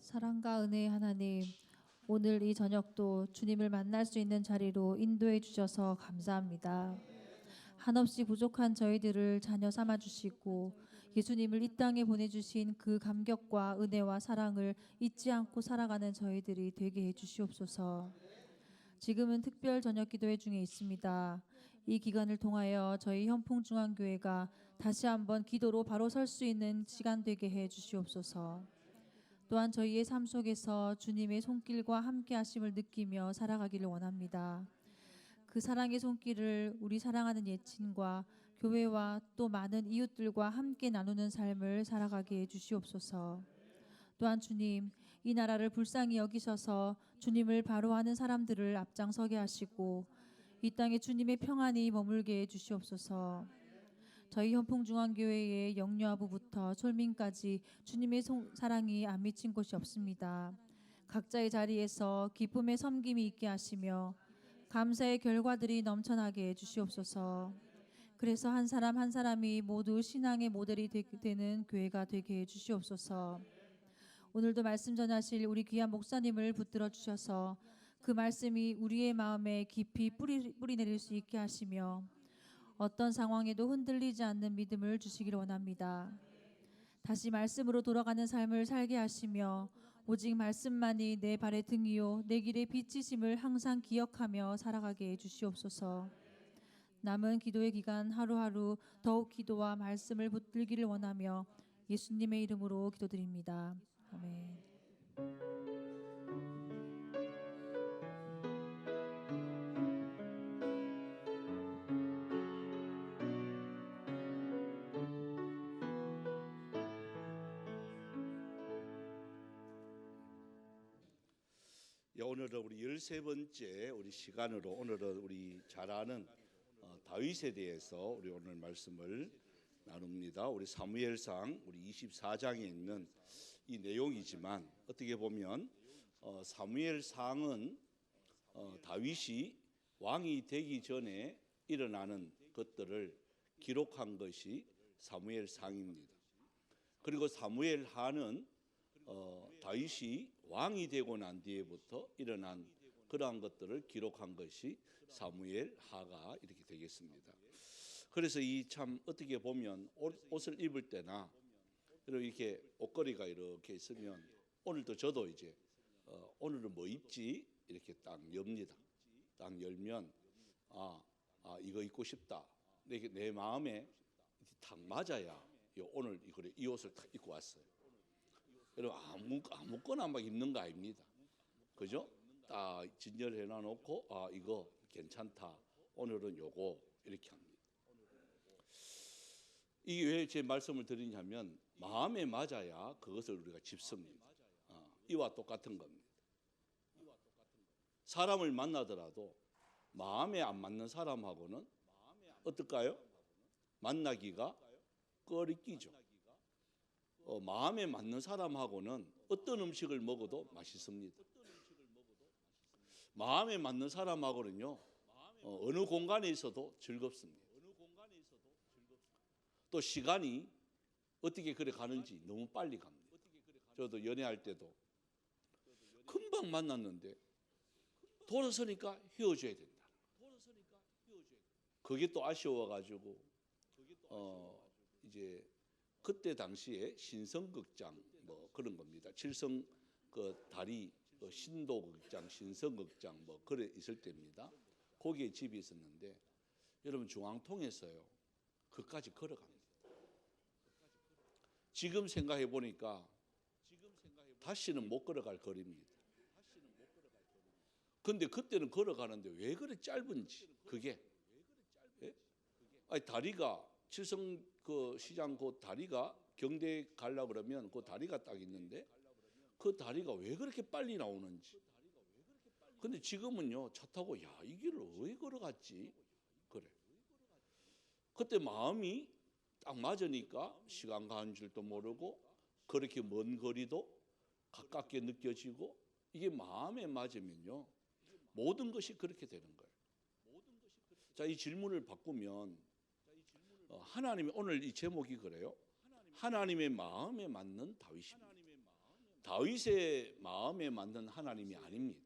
사랑과 은혜의 하나님, 오늘 이 저녁도 주님을 만날 수 있는 자리로 인도해 주셔서 감사합니다. 한없이 부족한 저희들을 자녀 삼아 주시고 예수님을 이 땅에 보내주신 그 감격과 은혜와 사랑을 잊지 않고 살아가는 저희들이 되게 해 주시옵소서. 지금은 특별 저녁 기도회 중에 있습니다. 이 기간을 통하여 저희 현풍중앙교회가 다시 한번 기도로 바로 설 수 있는 시간 되게 해 주시옵소서. 또한 저희의 삶 속에서 주님의 손길과 함께 하심을 느끼며 살아가기를 원합니다. 그 사랑의 손길을 우리 사랑하는 예친과 교회와 또 많은 이웃들과 함께 나누는 삶을 살아가게 해 주시옵소서. 또한 주님, 이 나라를 불쌍히 여기셔서 주님을 바로하는 사람들을 앞장서게 하시고 이 땅에 주님의 평안이 머물게 해 주시옵소서. 저희 현풍중앙교회의 영유아부부터 솔민까지 주님의 사랑이 안 미친 곳이 없습니다. 각자의 자리에서 기쁨의 섬김이 있게 하시며 감사의 결과들이 넘쳐나게 해 주시옵소서. 그래서 한 사람 한 사람이 모두 신앙의 모델이 되는 교회가 되게 해 주시옵소서. 오늘도 말씀 전하실 우리 귀한 목사님을 붙들어 주셔서 그 말씀이 우리의 마음에 깊이 뿌리 내릴 수 있게 하시며 어떤 상황에도 흔들리지 않는 믿음을 주시기를 원합니다. 다시 말씀으로 돌아가는 삶을 살게 하시며 오직 말씀만이 내 발의 등이요 내 길의 빛이심을 항상 기억하며 살아가게 해 주시옵소서. 남은 기도의 기간 하루하루 더욱 기도와 말씀을 붙들기를 원하며 예수님의 이름으로 기도드립니다. 아멘. 오늘은 우리 13번째 우리 시간으로 오늘은 우리 잘 아는 다윗에 대해서 우리 오늘 말씀을 나눕니다. 우리 사무엘상 우리 24장에 있는 이 내용이지만 어떻게 보면 사무엘상은 다윗이 왕이 되기 전에 일어나는 것들을 기록한 것이 사무엘상입니다. 그리고 사무엘하는 다윗이 왕이 되고 난 뒤에부터 일어난 그러한 것들을 기록한 것이 사무엘하가 이렇게 되겠습니다. 그래서 이 참 어떻게 보면 옷을 입을 때나 이렇게 옷걸이가 이렇게 있으면 오늘도 저도 이제 오늘은 뭐 입지 이렇게 딱 엽니다. 딱 열면 이거 입고 싶다. 내 마음에 딱 맞아야 오늘 이 옷을 딱 입고 왔어요. 여러분 아무거나 막 입는 거 아닙니다. 그죠? 딱 진열해 놔놓고 이거 괜찮다. 오늘은 요거 이렇게 합니다. 이게 왜 제 말씀을 드리냐면 마음에 맞아야 그것을 우리가 집습니다. 이와 똑같은 겁니다. 사람을 만나더라도 마음에 안 맞는 사람하고는 어떨까요? 만나기가 꺼리끼죠. 마음에 맞는 사람하고는 어떤 음식을 먹어도 맛있습니다. 마음에 맞는 사람하고는요 어느 공간에 있어도 즐겁습니다. 또 시간이 어떻게 그래 가는지 너무 빨리 갑니다. 저도 연애할 때도 금방 만났는데 돌아서니까 헤어져야 된다. 그게 또 아쉬워가지고 이제 그때 당시에 신성극장 뭐 그런 겁니다. 칠성 그 다리 신도극장, 신성극장 뭐 그래 있을 때입니다. 거기에 집이 있었는데 여러분 중앙통에서요 그까지 걸어갑니다. 지금 생각해 보니까 다시는 못 걸어갈 거리입니다. 근데 그때는 걸어가는데 왜 그래 짧은지 그게 다리가 칠성 그 시장 그 다리가 경대 가려 그러면 그 다리가 딱 있는데 그 다리가 왜 그렇게 빨리 나오는지. 근데 지금은요 차 타고 이 길을 왜 걸어갔지 그래. 그때 마음이 딱 맞으니까 시간 가는 줄도 모르고 그렇게 먼 거리도 가깝게 느껴지고 이게 마음에 맞으면요 모든 것이 그렇게 되는 거예요. 자, 이 질문을 바꾸면 하나님의 오늘 이 제목이 그래요. 하나님의 마음에 맞는 다윗입니다. 다윗의 마음에 맞는 하나님이 아닙니다.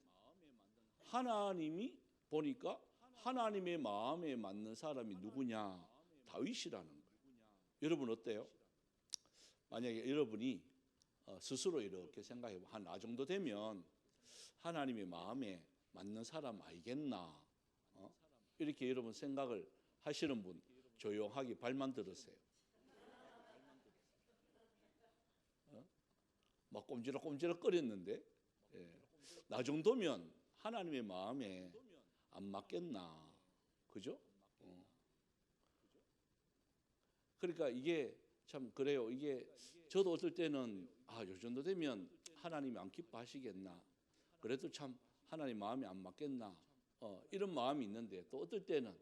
하나님이 보니까 하나님의 마음에 맞는 사람이 누구냐? 다윗이라는 거예요. 여러분 어때요? 만약에 여러분이 스스로 이렇게 생각해 봐. 한 나 정도 되면 하나님의 마음에 맞는 사람 알겠나? 이렇게 여러분 생각을 하시는 분 조용하게 발만 들으세요. 막 꼼지락꼼지락 거렸는데 나 정도면 하나님의 마음에 안 맞겠나? 그죠? 그러니까 이게 참 그래요. 이게 저도 어떨 때는 요 정도 되면 하나님이 안 기뻐하시겠나? 그래도 참 하나님 마음이 안 맞겠나? 이런 마음이 있는데 또 어떨 때는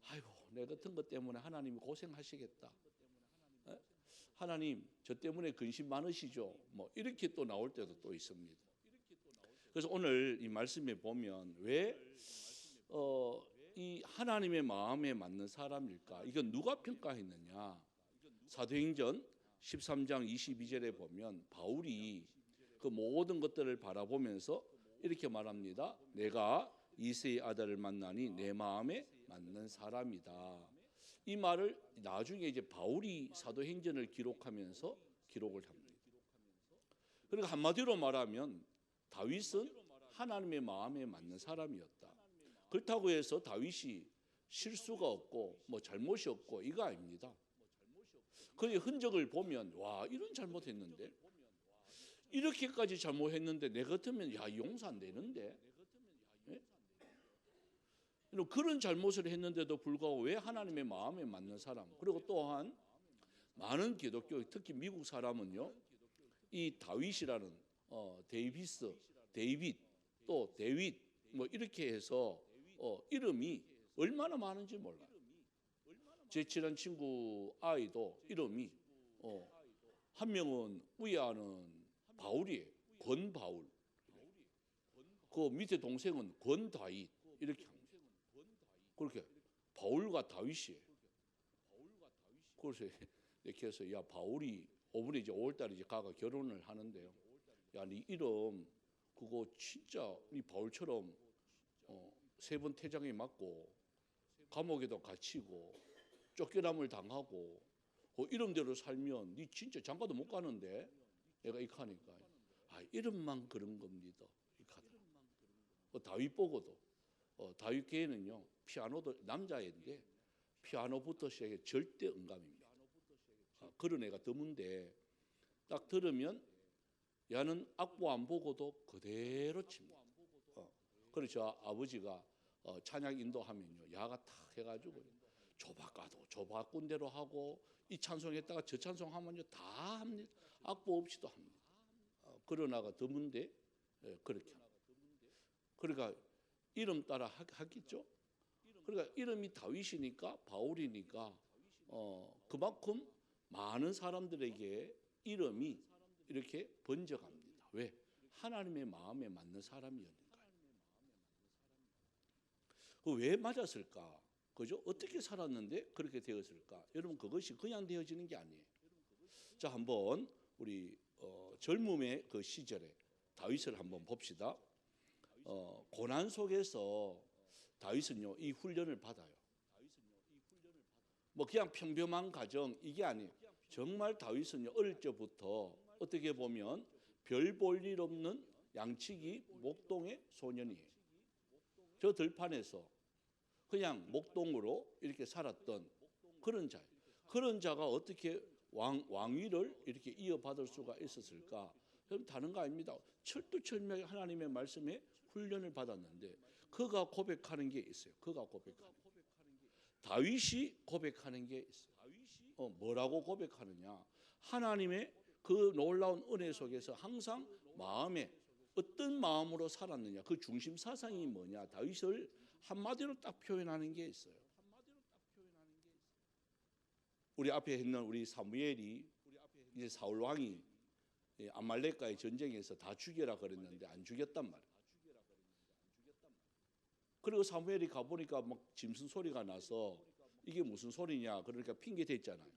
아이고 내 같은 것 때문에 하나님이 고생하시겠다. 하나님 저 때문에 근심 많으시죠? 뭐 이렇게 또 나올 때도 또 있습니다. 그래서 오늘 이 말씀에 보면 왜 이 하나님의 마음에 맞는 사람일까? 이건 누가 평가했느냐? 사도행전 13장 22절에 보면 바울이 그 모든 것들을 바라보면서 이렇게 말합니다. 내가 이새의 아들을 만나니 내 마음에 맞는 사람이다. 이 말을 나중에 이제 바울이 사도행전을 기록하면서 기록을 합니다. 그러니까 한마디로 말하면 다윗은 하나님의 마음에 맞는 사람이었다. 그렇다고 해서 다윗이 실수가 없고 뭐 잘못이 없고 이거 아닙니다. 그의 흔적을 보면 와 이런 잘못했는데 이렇게까지 잘못했는데 내 같으면 용서 안 되는데 그런 잘못을 했는데도 불구하고 왜 하나님의 마음에 맞는 사람 그리고 또한 많은 기독교 특히 미국 사람은요 이 다윗이라는 데이빗 또 데윗 뭐 이렇게 해서 이름이 얼마나 많은지 몰라요. 제 친한 친구 아이도 이름이 한 명은 위아는 바울이에요. 권바울. 그 밑에 동생은 권다윗 이렇게 합니다. 그렇게 바울과 다윗이에요. 그래서 이렇게 해서 야 바울이 5분에 이제 5월달에 이제 가가 결혼을 하는데요. 야 네 이름 그거 진짜 네 바울처럼 3번 태장에 맞고 감옥에도 갇히고 쫓겨남을 당하고 그 이름대로 살면 네 진짜 장가도 못 가는데 내가 이렇게 하니까 이름만 그런 겁니다. 이렇게 하더라고요. 다윗 보고도 다윗 걔는요 피아노도 남자인데 피아노부터 시작해 절대 음감입니다. 그런 애가 드문데 딱 들으면 야는 악보 안 보고도 그대로 칩니다. 그래서 아버지가 찬양 인도하면요 야가 탁 해가지고 조바가도 조바꾼대로 하고 이 찬송했다가 저 찬송하면요 다 합니다. 악보 없이도 합니다. 그러나가 드문데 그렇게 합니다. 그러니까 이름 따라 하겠죠. 그러니까 이름이 다윗이니까 바울이니까 그만큼 많은 사람들에게 이름이 이렇게 번져갑니다. 왜? 하나님의 마음에 맞는 사람이었는가요? 왜 맞았을까? 그죠? 어떻게 살았는데 그렇게 되었을까? 여러분 그것이 그냥 되어지는 게 아니에요. 자 한번 우리 젊음의 그 시절에 다윗을 한번 봅시다. 고난 속에서 다윗은요 이 훈련을 받아요. 뭐 그냥 평범한 가정 이게 아니에요. 정말 다윗은요 어릴 적부터 어떻게 보면 별 볼 일 없는 양치기 목동의 소년이에요. 저 들판에서 그냥 목동으로 이렇게 살았던 그런 자예요. 그런 자가 어떻게 왕위를 이렇게 이어받을 수가 있었을까? 그럼 다른 거 아닙니다. 철두철미하게 하나님의 말씀에 훈련을 받았는데 그가 고백하는 게 있어요. 다윗이 고백하는 게 있어요. 뭐라고 고백하느냐? 하나님의 그 놀라운 은혜 속에서 항상 마음에 어떤 마음으로 살았느냐? 그 중심 사상이 뭐냐? 다윗을 한마디로 딱 표현하는 게 있어요. 우리 앞에 있는 우리 사무엘이 이제 사울 왕이 아말렉과의 전쟁에서 다 죽여라 그랬는데 안 죽였단 말이에요. 그리고 사무엘이 가보니까 막 짐승 소리가 나서 이게 무슨 소리냐 그러니까 핑계 댔잖아요.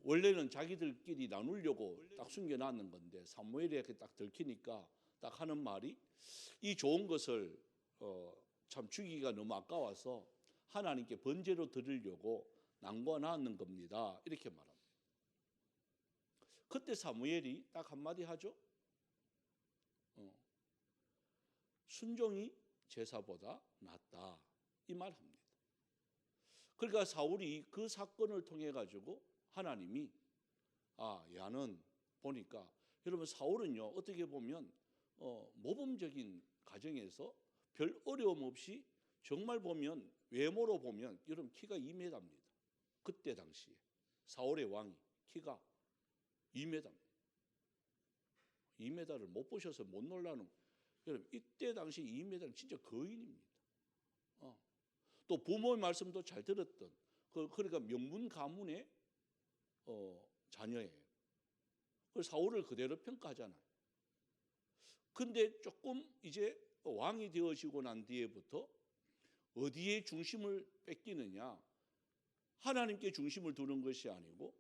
원래는 자기들끼리 나누려고 딱 숨겨놨는 건데 사무엘이 이렇게 딱 들키니까 딱 하는 말이 이 좋은 것을 참 주기가 너무 아까워서 하나님께 번제로 드리려고 남겨놨는 겁니다. 이렇게 말합니다. 그때 사무엘이 딱 한마디 하죠. 순종이 제사보다 낫다 이 말합니다. 그러니까 사울이 그 사건을 통해 가지고 하나님이 야는 보니까 여러분 사울은요 어떻게 보면 모범적인 가정에서 별 어려움 없이 정말 보면 외모로 보면 여러분 키가 2m입니다. 그때 당시에 사울의 왕이 키가 2m입니다. 2m를 못 보셔서 못 놀라는 여러분 이때 당시 2m는 진짜 거인입니다. 또 부모의 말씀도 잘 들었던 그러니까 명문 가문의 자녀예요. 그 사울을 그대로 평가하잖아요. 근데 조금 이제 왕이 되어지고 난 뒤에부터 어디에 중심을 뺏기느냐, 하나님께 중심을 두는 것이 아니고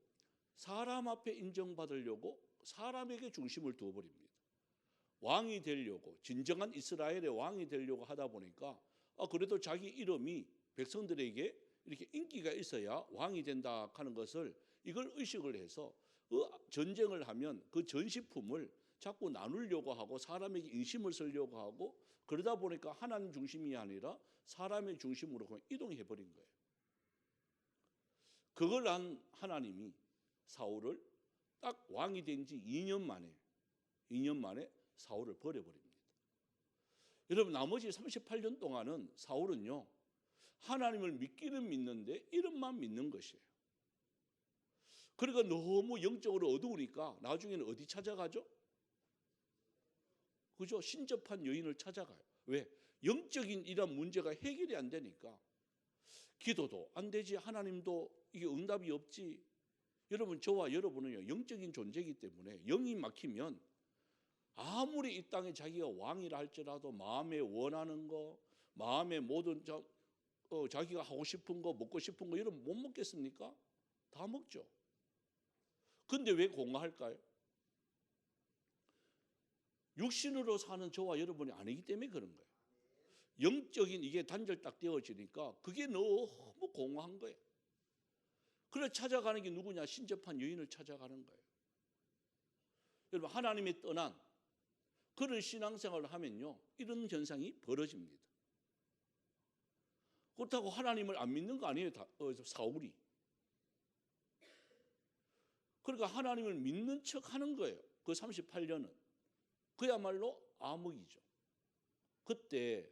사람 앞에 인정받으려고 사람에게 중심을 두어버립니다. 왕이 되려고 진정한 이스라엘의 왕이 되려고 하다 보니까 그래도 자기 이름이 백성들에게 이렇게 인기가 있어야 왕이 된다 하는 것을 이걸 의식을 해서 전쟁을 하면 그 전시품을 자꾸 나누려고 하고 사람에게 인심을 쓰려고 하고 그러다 보니까 하나님 중심이 아니라 사람의 중심으로 그냥 이동해 버린 거예요. 그걸 한 하나님이 사울을 딱 왕이 된 지 2년 만에 사울을 버려버립니다. 여러분 나머지 38년 동안은 사울은요 하나님을 믿기는 믿는데 이름만 믿는 것이에요. 그러니까 너무 영적으로 어두우니까 나중에는 어디 찾아가죠? 그죠? 신접한 여인을 찾아가요. 왜? 영적인 이런 문제가 해결이 안 되니까. 기도도 안 되지, 하나님도 이게 응답이 없지. 여러분 저와 여러분은요 영적인 존재이기 때문에 영이 막히면 아무리 이 땅에 자기가 왕이라 할지라도 마음에 원하는 거, 마음에 모든 자기가 하고 싶은 거, 먹고 싶은 거 이러면 못 먹겠습니까? 다 먹죠. 근데 왜 공허할까요? 육신으로 사는 저와 여러분이 아니기 때문에 그런 거예요. 영적인 이게 단절 딱 되어지니까 그게 너무 공허한 거예요. 그래서 찾아가는 게 누구냐? 신접한 여인을 찾아가는 거예요. 여러분 하나님이 떠난 그런 신앙생활을 하면요 이런 현상이 벌어집니다. 그렇다고 하나님을 안 믿는 거 아니에요 사울이. 그러니까 하나님을 믿는 척 하는 거예요. 그 38년은 그야말로 암흑이죠. 그때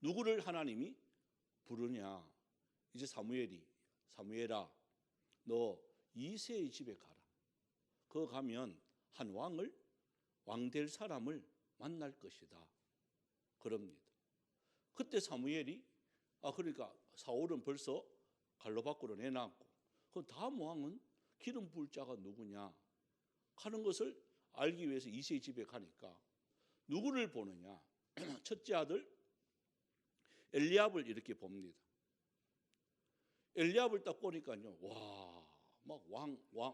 누구를 하나님이 부르냐? 이제 사무엘아 너 이새의 집에 가라. 거 가면 한 왕 될 사람을 만날 것이다. 그럽니다. 그때 사무엘이 그러니까 사울은 벌써 갈로 밖으로 내놨고 그 다음 왕은 기름 부을 자가 누구냐 하는 것을 알기 위해서 이새의 집에 가니까 누구를 보느냐? 첫째 아들 엘리압을 이렇게 봅니다. 엘리압을 딱 보니까요, 와, 막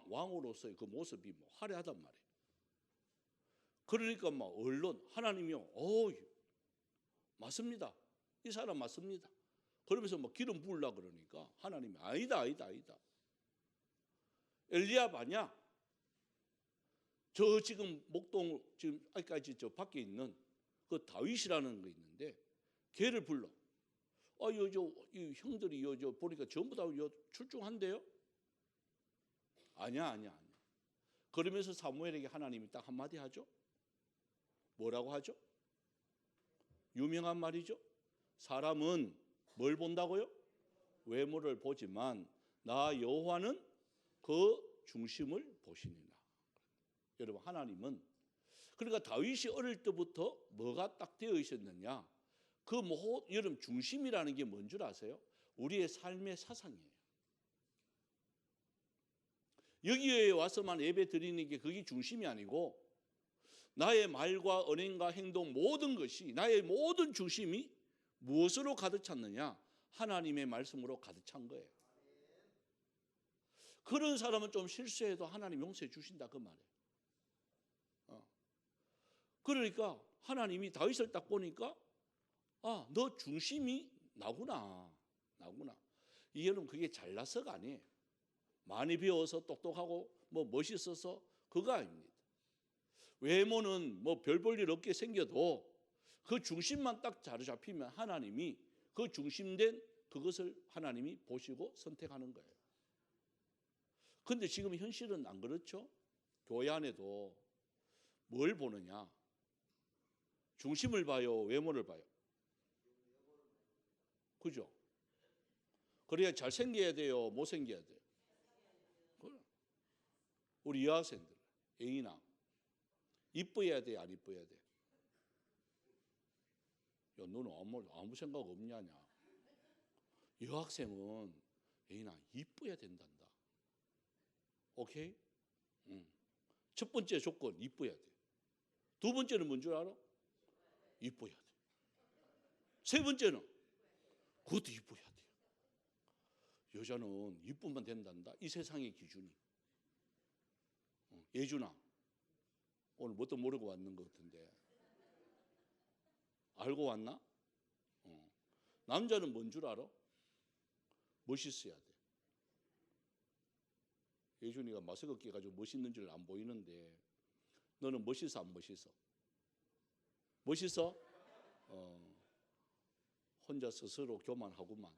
왕으로서의 그 모습이 뭐 화려하단 말이에요. 그러니까 막 얼른 하나님이요, 맞습니다. 이 사람 맞습니다. 그러면서 막 기름 부으려고 그러니까 하나님이 아니다. 엘리압 아니야? 저 지금 목동 지금 아직까지 저 밖에 있는 그 다윗이라는 거 있는데 걔를 불러. 이 형들이 저 보니까 전부 다 출중한데요? 아니야. 그러면서 사무엘에게 하나님이 딱 한마디 하죠. 뭐라고 하죠? 유명한 말이죠. 사람은 뭘 본다고요? 외모를 보지만 나 여호와는 그 중심을 보시니라. 여러분 하나님은 그러니까 다윗이 어릴 때부터 뭐가 딱 되어 있었느냐? 여러분 중심이라는 게 뭔 줄 아세요? 우리의 삶의 사상이에요. 여기에 와서만 예배 드리는 게 그게 중심이 아니고 나의 말과 언행과 행동 모든 것이 나의 모든 중심이 무엇으로 가득 찼느냐? 하나님의 말씀으로 가득 찬 거예요. 그런 사람은 좀 실수해도 하나님 용서해 주신다 그 말이에요. 그러니까 하나님이 다윗을 딱 보니까 너 중심이 나구나. 이게는 그게 잘나서가 아니에요. 많이 배워서 똑똑하고 뭐 멋있어서 그거 아닙니다. 외모는 뭐 별 볼 일 없게 생겨도 그 중심만 딱 자리잡히면 하나님이 그 중심된 그것을 하나님이 보시고 선택하는 거예요. 근데 지금 현실은 안 그렇죠? 교회 안에도 뭘 보느냐? 중심을 봐요, 외모를 봐요. 그죠? 그래야 잘생겨야 돼요, 못생겨야 돼요. 우리 여학생들, 애인아, 이뻐야 돼, 안 이뻐야 돼? 야, 너는 아무 생각 없냐냐? 여학생은 애인아, 이뻐야 된단다. 오케이? 첫 번째 조건, 이뻐야 돼. 두 번째는 뭔 줄 알아? 이뻐야 돼. 세 번째는 그것도 이뻐야 돼. 여자는 이쁘면 된단다. 이 세상의 기준이. 예준아, 오늘 뭣도 모르고 왔는 것 같은데 알고 왔나? 남자는 뭔 줄 알아? 멋있어야 돼. 예준이가 마스크 끼가지고 멋있는 줄 안 보이는데 너는 멋있어 안 멋있어? 멋있어? 혼자 스스로 교만하구만.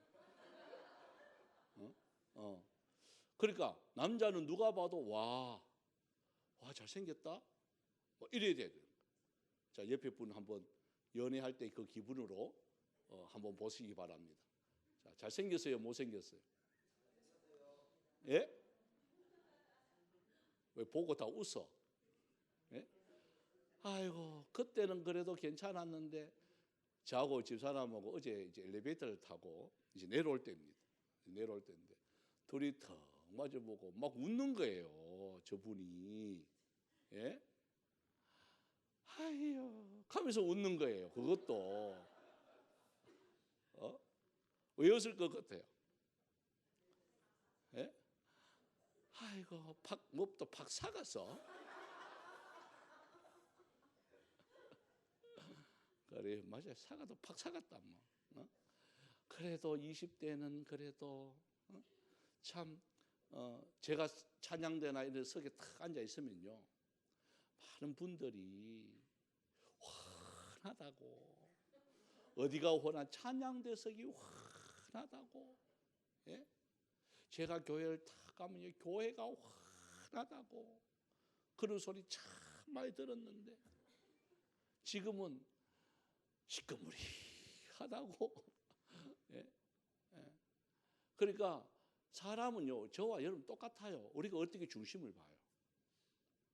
그러니까 남자는 누가 봐도 와 잘생겼다? 뭐 이래야 돼요. 자, 옆에 분 한번 연애할 때 그 기분으로 한번 보시기 바랍니다. 자, 잘생겼어요? 못생겼어요? 예? 왜 보고 다 웃어? 예? 아이고, 그때는 그래도 괜찮았는데 저하고 집사람하고 어제 이제 엘리베이터를 타고 이제 내려올 때입니다. 내려올 때인데 둘이 턱 마주보고 막 웃는 거예요. 저분이. 예? 아이요, 하면서 웃는 거예요. 그것도. 왜 웃을 것 같아요? 예? 아이고, 몹도 팍 사갔어. 그래, 맞아요. 사과도 팍 사갔다. 뭐. 그래도 20대는 그래도 참 제가 찬양대나 이런 석에 탁 앉아 있으면요, 많은 분들이 환하다고, 어디가 환한 찬양대석이 환하다고. 예? 제가 교회를 탁 가면요, 교회가 환하다고 그런 소리 참 많이 들었는데 지금은 시커머리하다고. 예? 예. 그러니까 사람은요, 저와 여러분 똑같아요. 우리가 어떻게 중심을 봐요?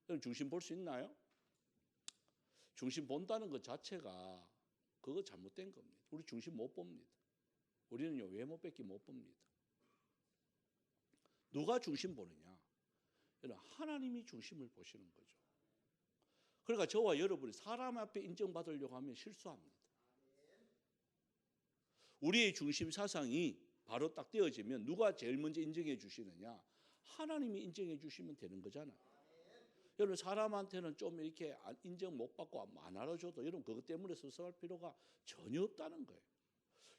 여러분 중심 볼 수 있나요? 중심 본다는 것 자체가 그거 잘못된 겁니다. 우리 중심 못 봅니다. 우리는요, 외모밖에 못 봅니다. 누가 중심 보느냐? 여러분, 하나님이 중심을 보시는 거죠. 그러니까 저와 여러분이 사람 앞에 인정받으려고 하면 실수합니다. 우리의 중심 사상이 바로 딱 떼어지면 누가 제일 먼저 인정해 주시느냐? 하나님이 인정해 주시면 되는 거잖아요. 여러분, 사람한테는 좀 이렇게 인정 못 받고 안 알아줘도 여러분 그것 때문에 스스로할 필요가 전혀 없다는 거예요.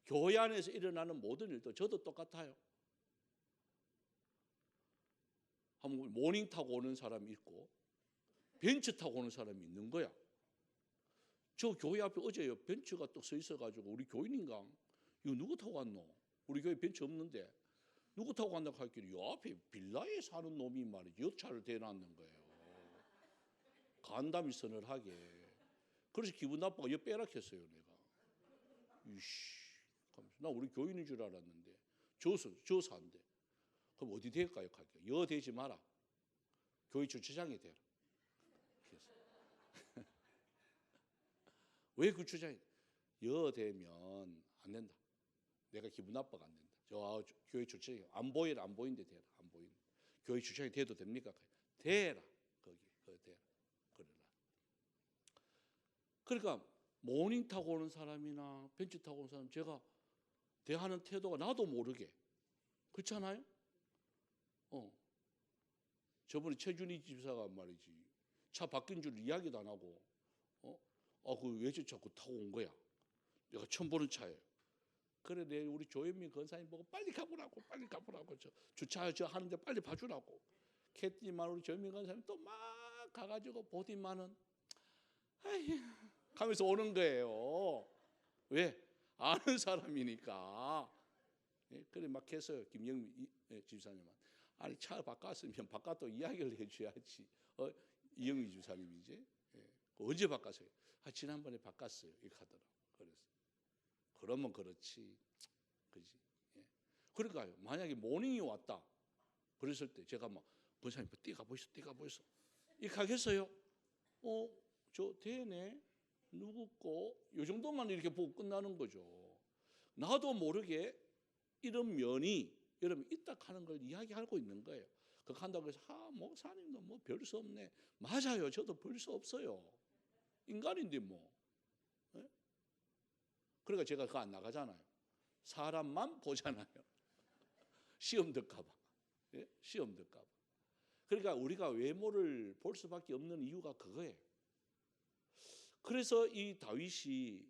교회 안에서 일어나는 모든 일도 저도 똑같아요. 한번 모닝 타고 오는 사람이 있고 벤츠 타고 오는 사람이 있는 거야. 저 교회 앞에 어제요, 벤츠가 또 서 있어가지고 우리 교인인가? 이거 누구 타고 왔노? 우리 교회 벤츠 없는데 누구 타고 간다고 할길래 요 앞에 빌라에 사는 놈이 말이야 역차를 대놨는 거예요. 간담이 서늘하게. 그래서 기분 나빠가 여 빼락했어요 내가. 이씨, 나 우리 교인인 줄 알았는데 저 산대. 그럼 어디 대까요? 여 대지 마라. 교회 주차장에 대라. 왜 그 주차장에? 여 대면 안 된다. 내가 기분 나빠가 안 된다. 저 교회 주차장에 안 보이는데 대라. 안 보이는. 교회 주차장에 대도 됩니까? 대라. 거기 대라. 그러라. 그러니까 모닝 타고 오는 사람이나 벤츠 타고 오는 사람 제가 대하는 태도가 나도 모르게 그렇잖아요. 저번에 최준희 집사가 말이지 차 바뀐 줄 이야기도 안 하고 그 외제차 자꾸 타고 온 거야. 내가 처음 보는 차예요. 그래 내 우리 조현민 권사님 보고 빨리 가보라고 저 주차 저 하는데 빨리 봐주라고. 그랬더니만 우리 조현민 권사님 또 막 가가지고 보더니만은 아이 하면서 오는 거예요. 왜? 아는 사람이니까. 예, 그래 막 했어요. 김영민 집사님은 아니 차 바꿨으면 바꿔도 이야기를 해줘야지. 이영민 집사님이지. 예. 언제 바꿨어요? 지난번에 바꿨어요. 이렇게 하더라고. 그래서 그러면 그렇지, 그지? 예. 그러니까요. 만약에 모닝이 왔다. 그랬을 때 제가 막 권사님 띠가 보이소. 이렇게 하겠어요? 저 되네. 누구 거? 요 정도만 이렇게 보고 끝나는 거죠. 나도 모르게 이런 면이 여러분 있다 하는 걸 이야기하고 있는 거예요. 그렇게 한다고 해서 목사님도 뭐 별 수 없네. 맞아요. 저도 별 수 없어요. 인간인데 뭐. 예? 그러니까 제가 그거 안 나가잖아요. 사람만 보잖아요. 시험 들까 봐. 예? 시험 들까 봐. 그러니까 우리가 외모를 볼 수밖에 없는 이유가 그거예요. 그래서 이 다윗이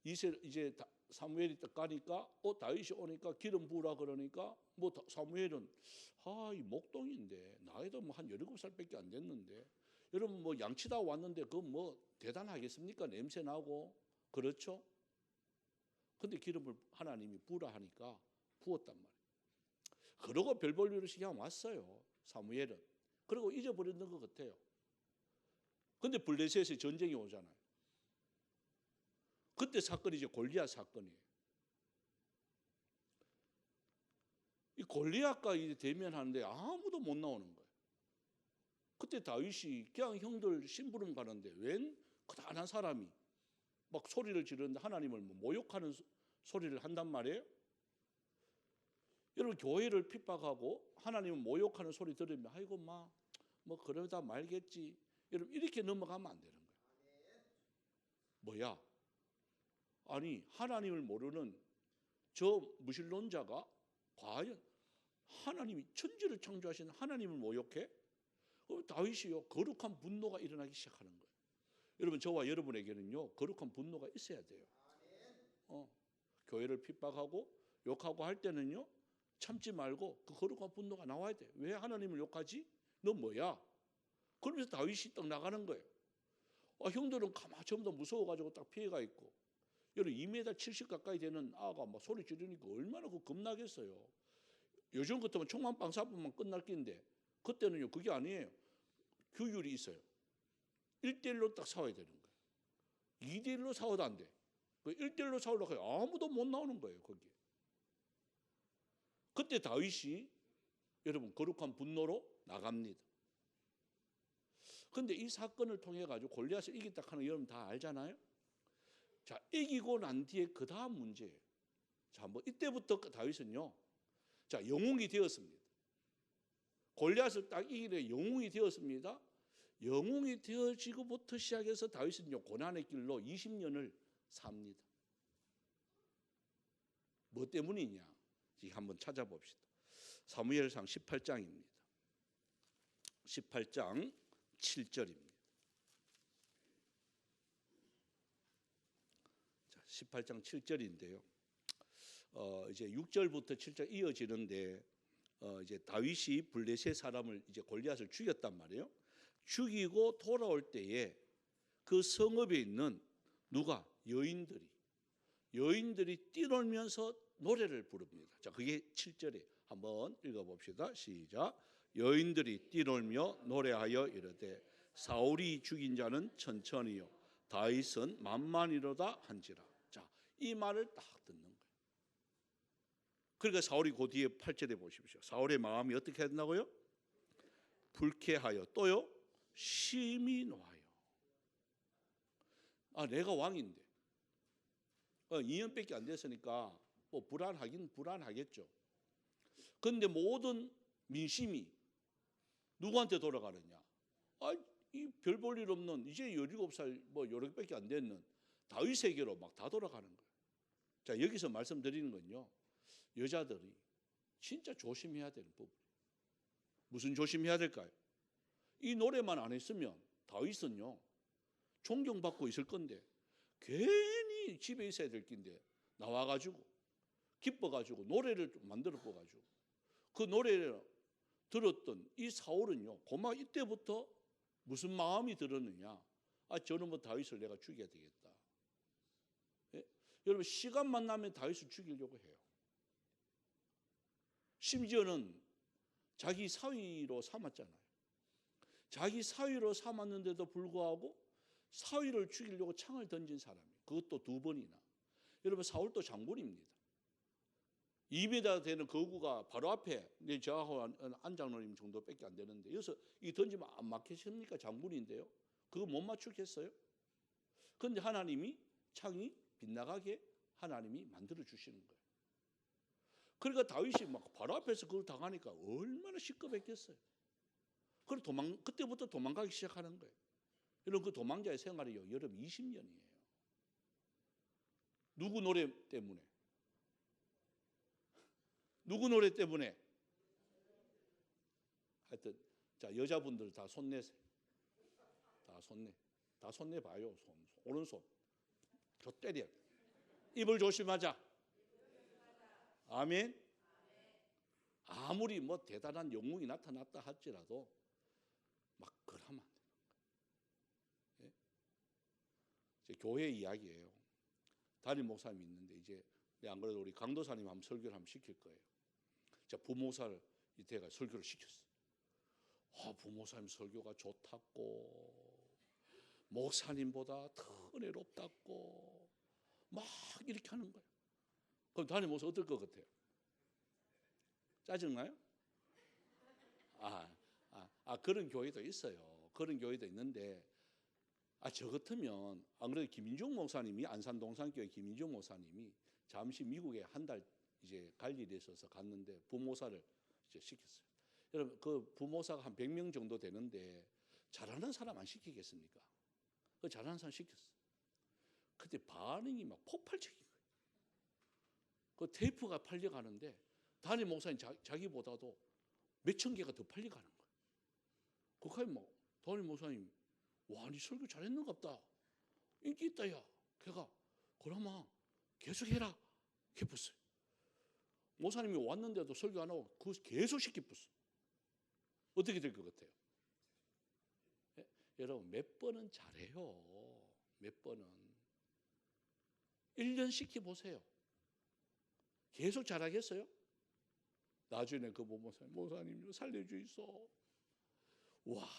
이제 사무엘이 딱 가니까 다윗이 오니까 기름 부으라 그러니까 뭐 사무엘은 이 목동인데 나이도 뭐 한 17살밖에 안 됐는데 여러분 뭐 양치다 왔는데 그거 뭐 대단하겠습니까? 냄새 나고 그렇죠? 근데 기름을 하나님이 부으라 하니까 부었단 말이에요. 그러고 별 볼 일 없이 그냥 왔어요. 사무엘은. 그리고 잊어버렸는 것 같아요. 근데 블레셋에 전쟁이 오잖아요. 그때 사건이 이제 골리앗 사건이에요. 이 골리앗과 이제 대면하는데 아무도 못 나오는 거예요. 그때 다윗이 그냥 형들 심부름 가는데 웬 거단한 사람이 막 소리를 지르는데 하나님을 모욕하는 소리를 한단 말이에요. 여러분 교회를 핍박하고 하나님을 모욕하는 소리 들으면 아이고 뭐 그러다 말겠지. 여러분 이렇게 넘어가면 안 되는 거예요. 뭐야? 아니 하나님을 모르는 저 무신론자가 과연 하나님이 천지를 창조하신 하나님을 모욕해? 다윗이요 거룩한 분노가 일어나기 시작하는 거예요. 여러분 저와 여러분에게는요 거룩한 분노가 있어야 돼요. 교회를 핍박하고 욕하고 할 때는요 참지 말고 그 거룩한 분노가 나와야 돼. 왜 하나님을 욕하지? 너 뭐야? 그러면서 다윗이 딱 나가는 거예요. 형들은 가만 전부 다 무서워가지고 딱 피해가 있고 여러분 2m 70 가까이 되는 아가 막 소리 지르니까 얼마나 겁나겠어요. 요즘 같으면 총만 빵 쏴보면 끝날 낀데 그때는요 그게 아니에요. 규율이 있어요. 1대1로 딱 싸워야 되는 거예요. 2대1로 싸워도 안 돼. 1대1로 싸우려고 해요. 아무도 못 나오는 거예요 거기에. 그때 다윗이 여러분 거룩한 분노로 나갑니다. 그런데 이 사건을 통해 가지고 골리앗을 이겼다 하는 여러분 다 알잖아요. 자 이기고 난 뒤에 그 다음 문제예요. 자 뭐 이때부터 다윗은요. 자 영웅이 되었습니다. 골리앗을 딱 이기려 영웅이 되었습니다. 영웅이 되어지고부터 시작해서 다윗은요 고난의 길로 20년을 삽니다. 뭐 때문이냐? 한번 찾아봅시다. 사무엘상 18장입니다. 18장 7절입니다. 자, 18장 7절인데요. 이제 6절부터 7절 이어지는데 이제 다윗이 블레셋 사람을 이제 골리앗을 죽였단 말이에요. 죽이고 돌아올 때에 그 성읍에 있는 누가 여인들이 뛰놀면서 노래를 부릅니다. 자, 그게 7절에 한번 읽어봅시다. 시작. 여인들이 뛰놀며 노래하여 이르되 사울이 죽인 자는 천천히요 다윗은 만만이로다 한지라. 자, 이 말을 딱 듣는 거예요. 그러니까 사울이 그 뒤에 8절에 보십시오. 사울의 마음이 어떻게 된다고요? 불쾌하여 또요 심히 놓아요. 내가 왕인데 2년밖에 안 됐으니까 뭐 불안하긴 불안하겠죠. 그런데 모든 민심이 누구한테 돌아가느냐? 이 별 볼 일 없는 이제 17살 뭐 요렇게밖에 안 됐는 다윗에게로 막 다 돌아가는 거예요. 자 여기서 말씀드리는 건요. 여자들이 진짜 조심해야 되는 부분. 무슨 조심해야 될까요? 이 노래만 안 했으면 다윗은요 존경받고 있을 건데 괜히 집에 있어야 될 낀데 나와가지고 기뻐가지고 노래를 만들어 보가지고 그 노래를 들었던 이 사울은요 고마 이때부터 무슨 마음이 들었느냐? 저는 뭐 다윗을 내가 죽여야 되겠다. 예? 여러분 시간만 나면 다윗을 죽이려고 해요. 심지어는 자기 사위로 삼았잖아요. 자기 사위로 삼았는데도 불구하고 사위를 죽이려고 창을 던진 사람이 그것도 2번이나. 여러분 사울도 장군입니다. 2m 되는 거구가 바로 앞에 저하고 안 장로님 정도밖에 안 되는데 여기서 이 던지면 안 맞겠습니까? 장군인데요. 그거 못 맞추겠어요? 그런데 하나님이 창이 빗나가게 하나님이 만들어 주시는 거예요. 그러니까 다윗이 막 바로 앞에서 그걸 당하니까 얼마나 시끄럽겠어요. 그때부터 도망가기 시작하는 거예요. 여러분 그 도망자의 생활이요 여러분 20년이에요. 누구 노래 때문에? 누구 노래 때문에? 하여튼 자 여자분들 다 손내세요. 다 손내봐요. 오른손. 저 때려. 입을 조심하자. 아멘. 아무리 뭐 대단한 영웅이 나타났다 할지라도 막 그러면 안 돼요. 예? 교회 이야기예요. 담임 목사님이 있는데 이제 안 그래도 우리 강도사님 한번 설교를 한번 시킬 거예요. 자 부모사를 이때가 설교를 시켰어요. 부모사님 설교가 좋다고 목사님보다 더 은혜롭다고 막 이렇게 하는 거예요. 그럼 담임 목사 어떨 것 같아요? 짜증나요? 그런 교회도 있어요. 그런 교회도 있는데 저 같으면 안 그래도 김인중 목사님이 안산 동산교회 김인중 목사님이 잠시 미국에 한 달 이제 갈 일이 있어서 갔는데 부모사를 이제 시켰어요. 여러분 그 부모사가 한 100명 정도 되는데 잘하는 사람 안 시키겠습니까? 그 잘하는 사람 시켰어요. 그때 반응이 막 폭발적인 거예요. 그 테이프가 팔려가는데 담임 목사님 자기보다도 몇천 개가 더 팔려가는 거예요. 그까지 뭐 담임 목사님 와, 니 설교 잘했는갑다. 인기 있다, 야. 걔가 그러면 계속해라. 기뻤어요. 목사님이 왔는데도 설교 안 하고 그거 계속 시키었어요. 어떻게 될 것 같아요? 예? 여러분 몇 번은 잘해요. 몇 번은. 1년 시켜보세요. 계속 잘하겠어요? 나중에 그 목사님 살려주이소. 와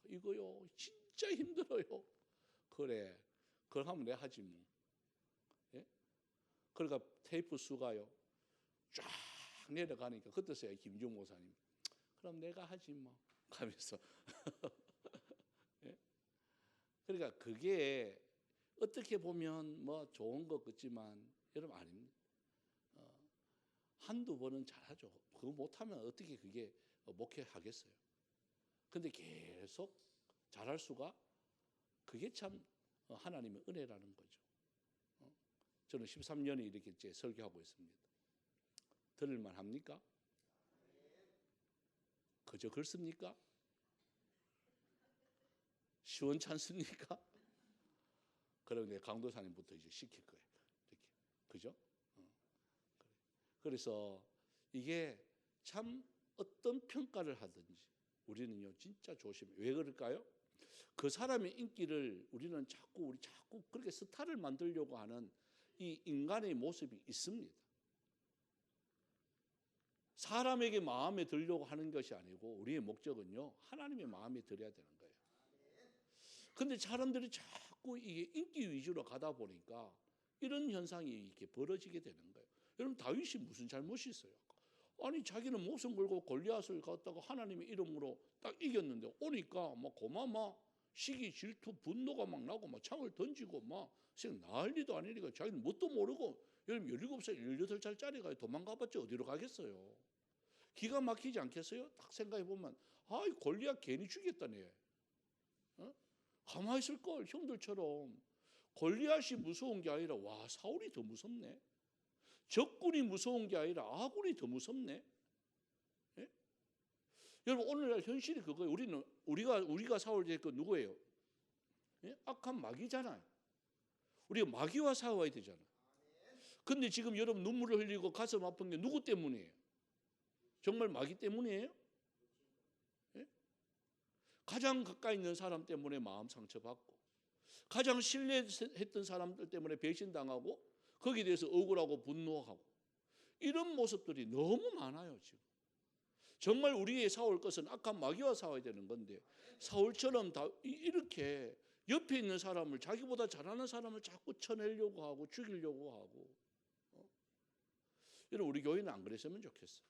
이거요 진짜 힘들어요. 그래 그걸 하면 내가 하지 뭐. 예? 그러니까 테이프 수가요 쫙 내려가니까 그때서야 김중 목사님 그럼 내가 하지 뭐 하면서 예? 그러니까 그게 어떻게 보면 뭐 좋은 것 같지만 여러분 아닙니다. 한두 번은 잘하죠. 그거 못하면 어떻게 그게 목회하겠어요. 근데 계속 잘할 수가 그게 참 하나님의 은혜라는 거죠. 저는 13년에 이렇게 이제 설교하고 있습니다. 들을만 합니까? 그저 그렇습니까? 시원찮습니까? 그럼 내 강도사님부터 이제 시킬 거예요. 이렇게 그죠? 그래서 이게 참 어떤 평가를 하든지 우리는요 진짜 조심해요. 왜 그럴까요? 그 사람의 인기를 우리는 자꾸 그렇게 스타를 만들려고 하는 이 인간의 모습이 있습니다. 사람에게 마음에 들려고 하는 것이 아니고 우리의 목적은요 하나님의 마음에 들어야 되는 거예요. 그런데 사람들이 자꾸 이게 인기 위주로 가다 보니까 이런 현상이 이렇게 벌어지게 되는 거예요. 여러분 다윗이 무슨 잘못이 있어요? 아니 자기는 목숨 걸고 골리앗을 갖다가 하나님의 이름으로 딱 이겼는데 오니까 막 고마마 시기 질투 분노가 막 나고 막 창을 던지고 막 난리도 아니니까 자기는 뭣도 모르고 여러분 17살 18살짜리가 도망가봤자 어디로 가겠어요? 기가 막히지 않겠어요? 딱 생각해 보면 골리앗 괜히 죽였다네. 가만히 있을 걸 형들처럼. 골리앗이 무서운 게 아니라 와 사울이 더 무섭네. 적군이 무서운 게 아니라 아군이 더 무섭네. 예? 여러분 오늘날 현실이 그거예요. 우리가 싸울 때 그 누구예요? 예? 악한 마귀잖아요. 우리가 마귀와 싸워야 되잖아요. 근데 지금 여러분 눈물을 흘리고 가슴 아픈 게 누구 때문이에요? 정말 마귀 때문이에요? 예? 가장 가까이 있는 사람 때문에 마음 상처받고, 가장 신뢰했던 사람들 때문에 배신당하고, 거기에 대해서 억울하고 분노하고, 이런 모습들이 너무 많아요. 지금 정말 우리의 싸울 것은 악한 마귀와 싸워야 되는 건데, 사울처럼 다 이렇게 옆에 있는 사람을, 자기보다 잘하는 사람을 자꾸 쳐내려고 하고 죽이려고 하고. 여러분 우리 교회는 안 그랬으면 좋겠어요.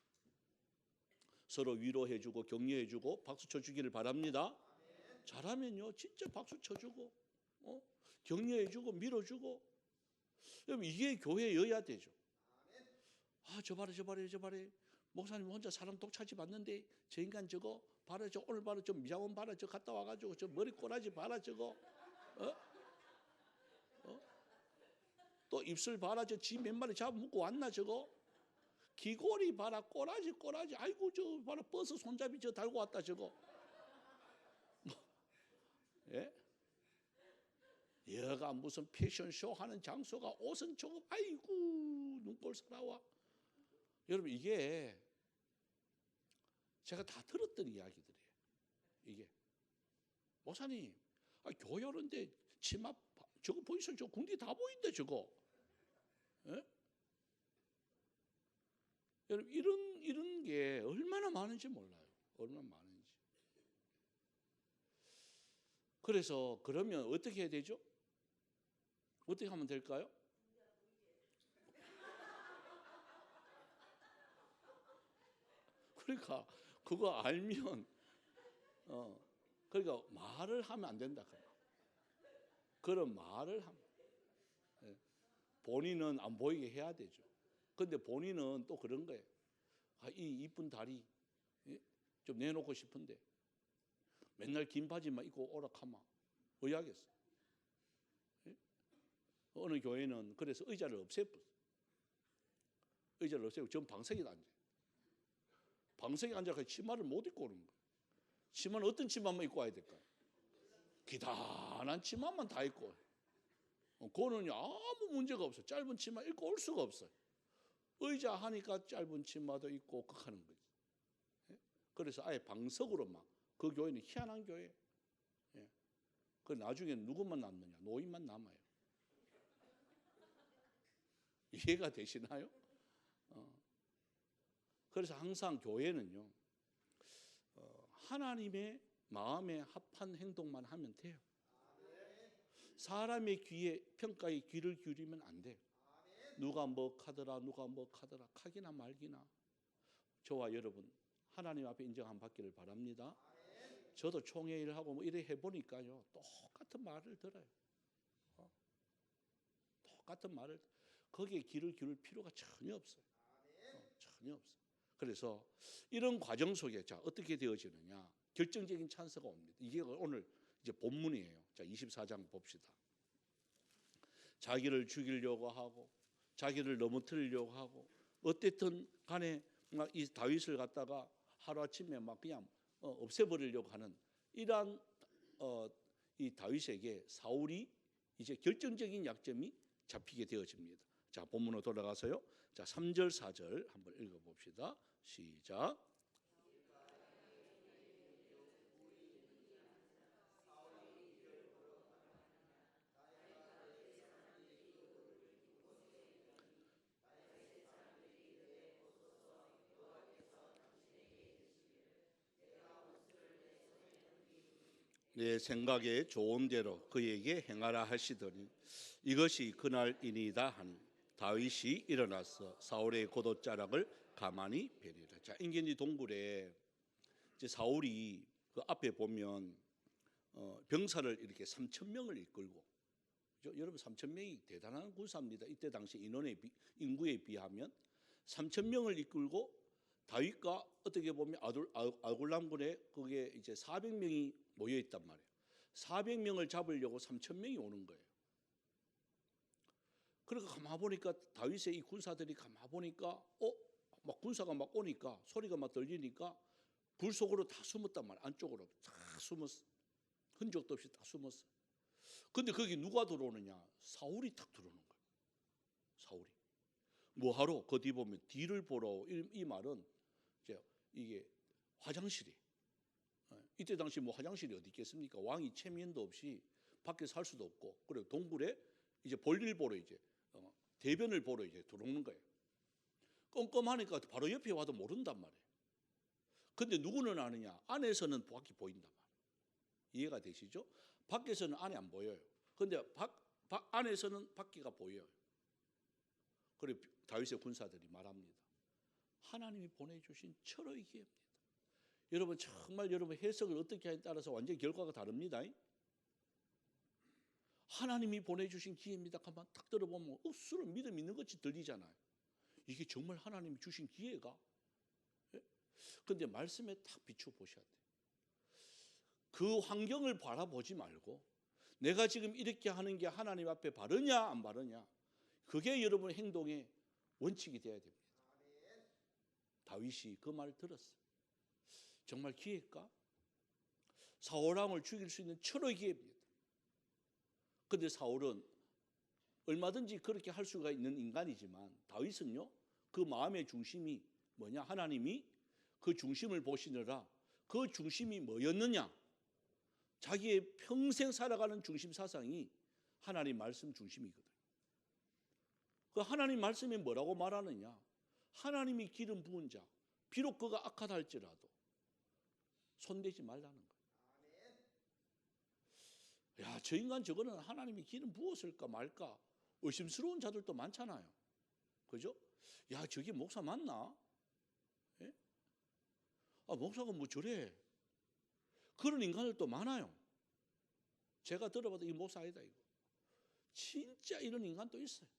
서로 위로해주고 격려해주고 박수 쳐주기를 바랍니다. 잘하면요 진짜 박수 쳐주고 격려해주고 밀어주고. 여러분 이게 교회여야 되죠. 아, 저 봐라 목사님 혼자 사람 독차지 받는데 저 인간 저거 봐라, 저 오늘 봐라, 저 미장원 봐라, 저 갔다 와가지고 저 머리 꼬라지 봐라, 저거 또 입술 봐라, 저 지 몇 마리 잡아먹고 왔나, 저거 귀고리 봐라, 꼬라지 아이고 저 봐라, 버스 손잡이 저 달고 왔다, 저거 예? 여가 무슨 패션쇼 하는 장소가 옷은 저거 아이고 눈꼴 살아와. 여러분 이게 제가 다 들었던 이야기들이에요. 이게 목사님 교회 오는데 치마 저거 보이세요? 저 궁디 다 보인다 저거. 예? 여러분 이런 게 얼마나 많은지 몰라요. 얼마나 많은지. 그래서 그러면 어떻게 해야 되죠? 어떻게 하면 될까요? 그러니까 그거 알면 그러니까 말을 하면 안 된다. 그런 말을 하면 본인은 안 보이게 해야 되죠. 근데 본인은 또 그런 거예요. 이 이쁜 다리 좀 내놓고 싶은데 맨날 긴 바지만 입고 오락하면 어야겠어. 어느 교회는 그래서 의자를 없애버렸어요. 의자를 없애고 전 방석에 앉아요. 방석에 앉아서 치마를 못 입고 오는 거예요. 치마는 어떤 치마만 입고 와야 될까요? 기다란 치마만 다 입고. 그거는 아무 문제가 없어요. 짧은 치마 입고 올 수가 없어요. 의자 하니까 짧은 치마도 입고 하는 거죠. 그래서 아예 방석으로만. 그 교회는 희한한 교회예요. 그 나중에 누구만 남느냐? 노인만 남아요. 이해가 되시나요? 그래서 항상 교회는요 하나님의 마음에 합한 행동만 하면 돼요. 사람의 평가에 귀를 기울이면 안 돼요. 누가 뭐 카더라 카기나 말기나. 저와 여러분 하나님 앞에 인정 안 받기를 바랍니다. 저도 총회 일하고 뭐 이래 해보니까요 똑같은 말을 들어요. 똑같은 말을. 거기에 귀를 기울일 필요가 전혀 없어요. 전혀 없어요. 그래서 이런 과정 속에 자 어떻게 되어지느냐, 결정적인 찬스가 옵니다. 이게 오늘 이제 본문이에요. 자 24장 봅시다. 자기를 죽이려고 하고 자기를 넘어뜨리려고 하고 어쨌든 간에 막 이 다윗을 갖다가 하루아침에 막 그냥 없애버리려고 하는 이러한 이 다윗에게 사울이 이제 결정적인 약점이 잡히게 되어집니다. 자 본문으로 돌아가서요. 자 3절 4절 한번 읽어봅시다. 시작. 내 생각에 좋은 대로 그에게 행하라 하시더니 이것이 그날이니이다 하니 다윗이 일어나서 사울의 겉옷자락을 가만히 베리라. 자 인견지 동굴에 이제 사울이 그 앞에 보면 병사를 이렇게 3,000명을 이끌고, 여러분 3,000명이 대단한 군사입니다. 이때 당시 인구에 비하면 3,000명을 이끌고 다윗과 어떻게 보면 아둘람군에 거기에 이제 400명이 모여 있단 말이에요. 400명을 잡으려고 3,000명이 오는 거예요. 그러니까 가만 보니까 다윗의 이 군사들이 가만 보니까 막 군사가 막 오니까 소리가 막 들리니까 굴 속으로 다 숨었단 말이야. 안쪽으로 다 숨었어. 흔적도 없이 다 숨었어. 근데 거기 누가 들어오느냐? 사울이 탁 들어오는 거야. 사울이. 뭐하러? 그 뒤 보면 뒤를 보러. 이 말은 이제 이게 화장실이. 이때 당시 뭐 화장실이 어디 있겠습니까? 왕이 체면도 없이 밖에 살 수도 없고, 그리고 동굴에 이제 볼일 보러 이제 대변을 보러 이제 들어오는 거예요. 껌껌하니까 바로 옆에 와도 모른단 말이에요. 근데 누구는 아느냐? 안에서는 밖이 보인단 말이에요. 이해가 되시죠? 밖에서는 안에 안 보여요. 근데 안에서는 밖이가 보여요. 그리고 다윗의 군사들이 말합니다. 하나님이 보내주신 철의 기회입니다. 여러분 정말 여러분 해석을 어떻게 하냐에 따라서 완전히 결과가 다릅니다. 하나님이 보내주신 기회입니다. 한번 딱 들어보면 억수로 믿음 있는 것이 들리잖아요. 이게 정말 하나님이 주신 기회가? 그런데 말씀에 딱 비추어 보셔야 돼요. 그 환경을 바라보지 말고 내가 지금 이렇게 하는 게 하나님 앞에 바르냐 안 바르냐, 그게 여러분의 행동의 원칙이 되어야 됩니다. 다윗이 그 말을 들었어요. 정말 기회일까? 사울왕을 죽일 수 있는 철의 기회입니다. 그런데 사울은 얼마든지 그렇게 할 수가 있는 인간이지만 다윗은요, 그 마음의 중심이 뭐냐? 하나님이 그 중심을 보시느라 그 중심이 뭐였느냐? 자기의 평생 살아가는 중심 사상이 하나님 말씀 중심이거든요. 그 하나님 말씀이 뭐라고 말하느냐? 하나님이 기름 부은 자, 비록 그가 악하다 할지라도 손대지 말라는 거예요. 야, 저 인간 저거는 하나님이 기름 부었을까 말까 의심스러운 자들도 많잖아요. 그죠? 야, 저게 목사 맞나? 예? 아, 목사가 뭐 저래? 그런 인간들도 많아요. 제가 들어봐도 이 목사 아니다 이거. 진짜 이런 인간도 있어요.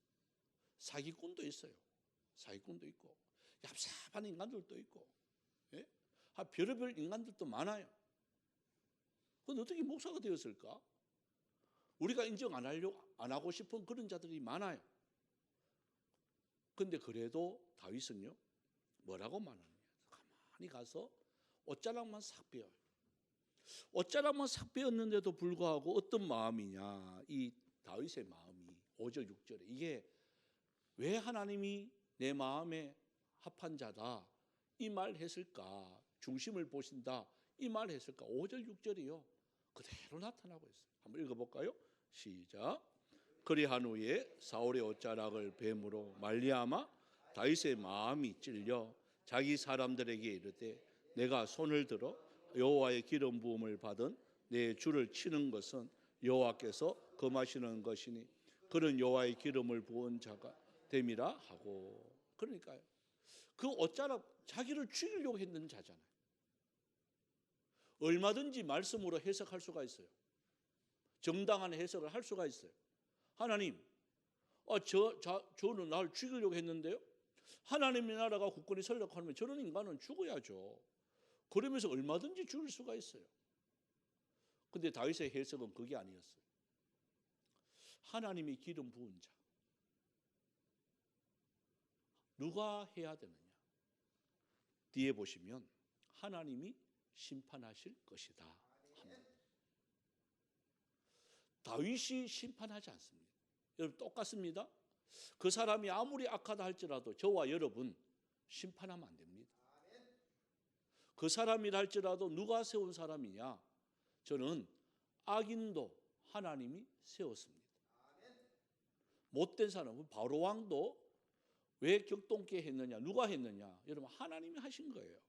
사기꾼도 있어요. 사기꾼도 있고 얍삽한 인간들도 있고, 예? 별의별 인간들도 많아요. 그런데 어떻게 목사가 되었을까? 우리가 인정 안 하고 싶은 그런 자들이 많아요. 근데 그래도 다윗은요, 뭐라고 말하느냐? 가만히 가서 옷자락만 싹 빼어요. 옷자락만 싹 빼었는데도 불구하고 어떤 마음이냐? 이 다윗의 마음이 5절 6절에 이게 왜 하나님이 내 마음에 합한 자다 이 말 했을까? 중심을 보신다 이 말 했을까? 5절 6절이요 그대로 나타나고 있어요. 한번 읽어볼까요? 시작. 그리한 후에 사울의 옷자락을 뱀으로 말리하마 다윗의 마음이 찔려 자기 사람들에게 이르되 내가 손을 들어 여호와의 기름 부음을 받은 내 주를 치는 것은 여호와께서 금하시는 것이니 그런 여호와의 기름을 부은 자가 됨이라 하고. 그러니까요, 그 옷자락 자기를 죽이려고 했는 자잖아요. 얼마든지 말씀으로 해석할 수가 있어요. 정당한 해석을 할 수가 있어요. 하나님, 저는 나를 죽이려고 했는데요. 하나님의 나라가 굳건히 서려고 하면 저런 인간은 죽어야죠. 그러면서 얼마든지 죽일 수가 있어요. 근데 다윗의 해석은 그게 아니었어요. 하나님이 기름 부은 자. 누가 해야 되느냐? 뒤에 보시면 하나님이 심판하실 것이다 합니다. 다윗이 심판하지 않습니다. 여러분 똑같습니다. 그 사람이 아무리 악하다 할지라도 저와 여러분 심판하면 안 됩니다. 그 사람이라 할지라도 누가 세운 사람이냐? 저는 악인도 하나님이 세웠습니다. 못된 사람은 바로 왕도 왜 격동케 했느냐? 누가 했느냐? 여러분 하나님이 하신 거예요.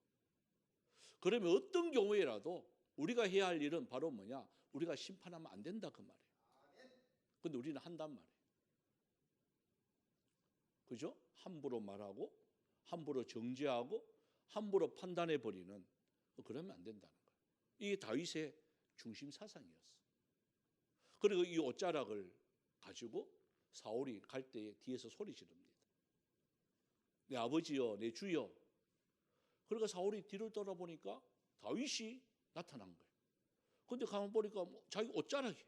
그러면 어떤 경우에라도 우리가 해야 할 일은 바로 뭐냐? 우리가 심판하면 안 된다 그 말이에요. 근데 우리는 한단 말이에요. 그죠? 함부로 말하고 함부로 정죄하고 함부로 판단해 버리는, 그러면 안 된다는 거예요. 이게 다윗의 중심 사상이었어. 그리고 이 옷자락을 가지고 사울이 갈 때에 뒤에서 소리 지릅니다. 내 아버지여, 내 주여. 그러니까 사울이 뒤를 돌아보니까 다윗이 나타난 거예요. 근데 가만 보니까 자기 옷자락이.